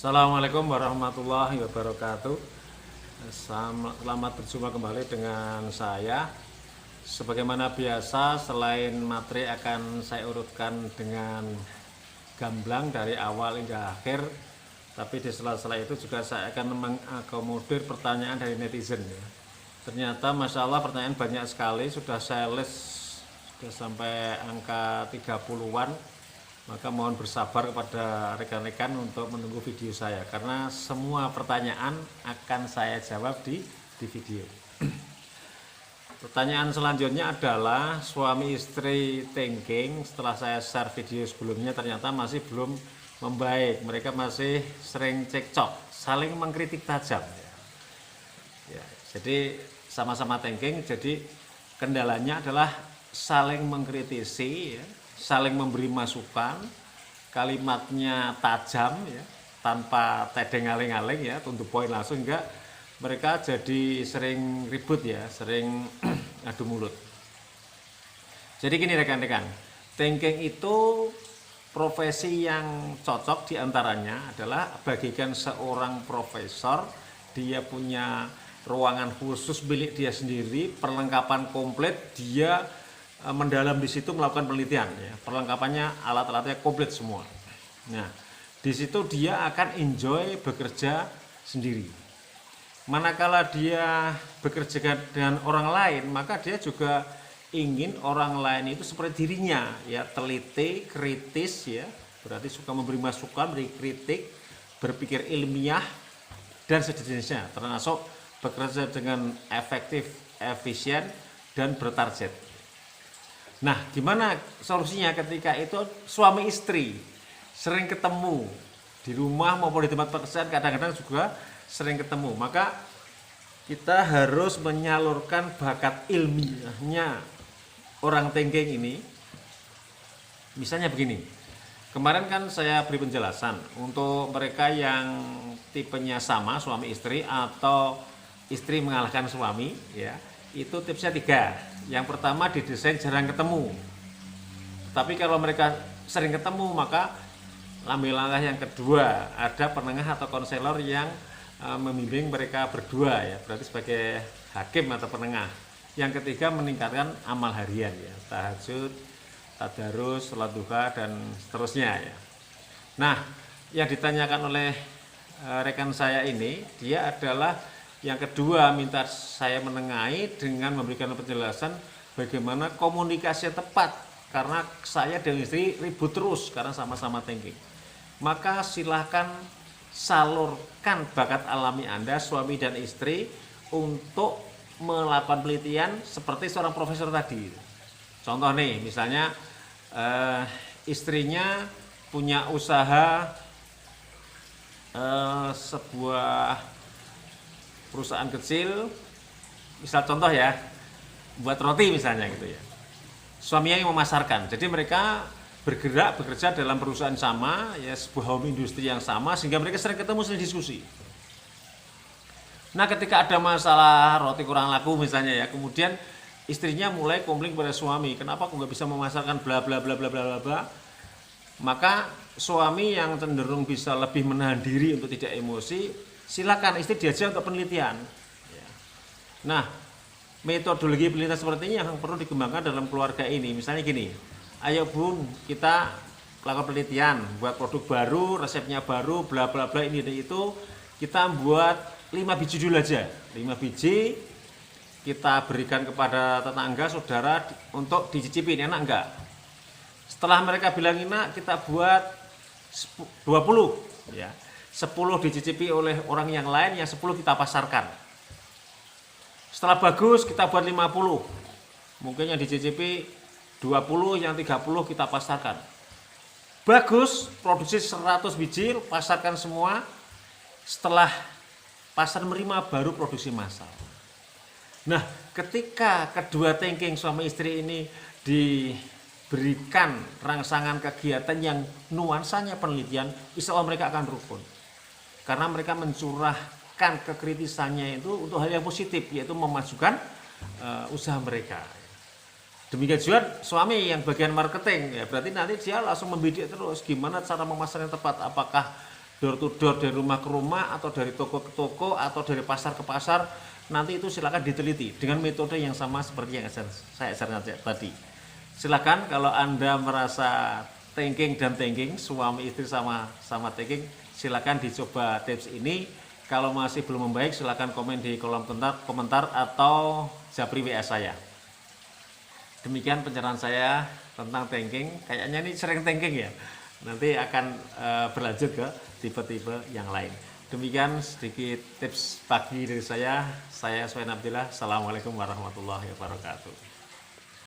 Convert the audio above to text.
Assalamualaikum warahmatullahi wabarakatuh. Selamat berjumpa kembali dengan saya. Sebagaimana biasa, selain materi akan saya urutkan dengan gamblang dari awal hingga akhir, tapi di sela-sela itu juga saya akan mengakomodir pertanyaan dari netizen ya. Ternyata Masya Allah pertanyaan banyak sekali, sudah saya list sudah sampai angka 30-an. Maka mohon bersabar kepada rekan-rekan untuk menunggu video saya, karena semua pertanyaan akan saya jawab di video. Pertanyaan selanjutnya adalah suami istri thinking setelah saya share video sebelumnya ternyata masih belum membaik. Mereka masih sering cekcok, saling mengkritik tajam. Ya, jadi sama-sama thinking, jadi kendalanya adalah saling mengkritisi ya, saling memberi masukan, kalimatnya tajam ya, tanpa tedeng aling-aling ya, to the point langsung, enggak mereka jadi sering ribut ya, sering adu mulut. Jadi gini rekan-rekan, thinking itu profesi yang cocok diantaranya adalah bagikan seorang profesor, dia punya ruangan khusus milik dia sendiri, perlengkapan komplit, dia mendalam di situ melakukan penelitian ya. Perlengkapannya, alat-alatnya komplit semua. Nah, di situ dia akan enjoy bekerja sendiri. Manakala dia bekerja dengan orang lain, maka dia juga ingin orang lain itu seperti dirinya ya, teliti, kritis ya, berarti suka memberi masukan, beri kritik, berpikir ilmiah dan sejenisnya, termasuk bekerja dengan efektif, efisien dan bertarget. Nah, gimana solusinya ketika itu suami istri sering ketemu di rumah maupun di tempat pekerjaan, kadang-kadang juga sering ketemu. Maka kita harus menyalurkan bakat ilmiahnya orang thinking ini. Misalnya begini, kemarin kan saya beri penjelasan untuk mereka yang tipenya sama suami istri atau istri mengalahkan suami ya. Itu tipsnya 3. Yang pertama, didesain jarang ketemu. Tapi kalau mereka sering ketemu, maka ambil langkah yang kedua, ada penengah atau konselor yang membimbing mereka berdua ya, berarti sebagai hakim atau penengah. Yang ketiga, meningkatkan amal harian ya, tahajud, tadarus, salat duha dan seterusnya ya. Nah, yang ditanyakan oleh rekan saya ini, dia adalah yang kedua, minta saya menengahi dengan memberikan penjelasan bagaimana komunikasi yang tepat, karena saya dan istri ribut terus karena sama-sama thinking. Maka silahkan salurkan bakat alami Anda, suami dan istri, untuk melakukan penelitian seperti seorang profesor tadi. Contoh nih, misalnya istrinya punya usaha sebuah perusahaan kecil, misal contoh ya, buat roti misalnya gitu ya. Suaminya yang memasarkan. Jadi mereka bergerak, bekerja dalam perusahaan sama, ya sebuah home industri yang sama, sehingga mereka sering ketemu, sering diskusi. Nah, ketika ada masalah roti kurang laku misalnya ya, kemudian istrinya mulai komplain kepada suami, kenapa aku nggak bisa memasarkan bla bla bla bla bla bla. Maka suami yang cenderung bisa lebih menahan diri untuk tidak emosi, silakan istri diajak untuk penelitian. Nah, metodologi penelitian seperti ini yang perlu dikembangkan dalam keluarga ini. Misalnya gini, ayo bun, kita lakukan penelitian buat produk baru, resepnya baru, bla bla bla, ini dan itu. Kita buat 5 biji dulu aja, 5 biji kita berikan kepada tetangga, saudara untuk dicicipin, enak enggak? Setelah mereka bilang enak, kita buat 20 ya. 10 dicicipi oleh orang yang lain, yang 10 kita pasarkan. Setelah bagus kita buat 50. Mungkin yang dicicipi 20, yang 30 kita pasarkan. Bagus, produksi 100 biji, pasarkan semua. Setelah pasar menerima, baru produksi massal. Nah, ketika kedua thinking suami istri ini diberikan rangsangan kegiatan yang nuansanya penelitian, insya Allah mereka akan rukun. Karena mereka mencurahkan kekritisannya itu untuk hal yang positif, yaitu memajukan usaha mereka. Demikian juga suami yang bagian marketing ya, berarti nanti dia langsung membidik terus gimana cara memasarkan yang tepat, apakah door to door, dari rumah ke rumah atau dari toko ke toko atau dari pasar ke pasar, nanti itu silakan diteliti dengan metode yang sama seperti yang saya ajarkan tadi. Silakan kalau Anda merasa thinking dan thinking, suami istri sama thinking, silakan dicoba tips ini. Kalau masih belum membaik, silakan komen di kolom komentar atau japri WA saya. Demikian pencerahan saya tentang thinking. Kayaknya ini sering thinking ya. Nanti akan berlanjut ke tipe-tipe yang lain. Demikian sedikit tips pagi dari saya. Saya Swain Abdillah. Assalamualaikum warahmatullahi wabarakatuh.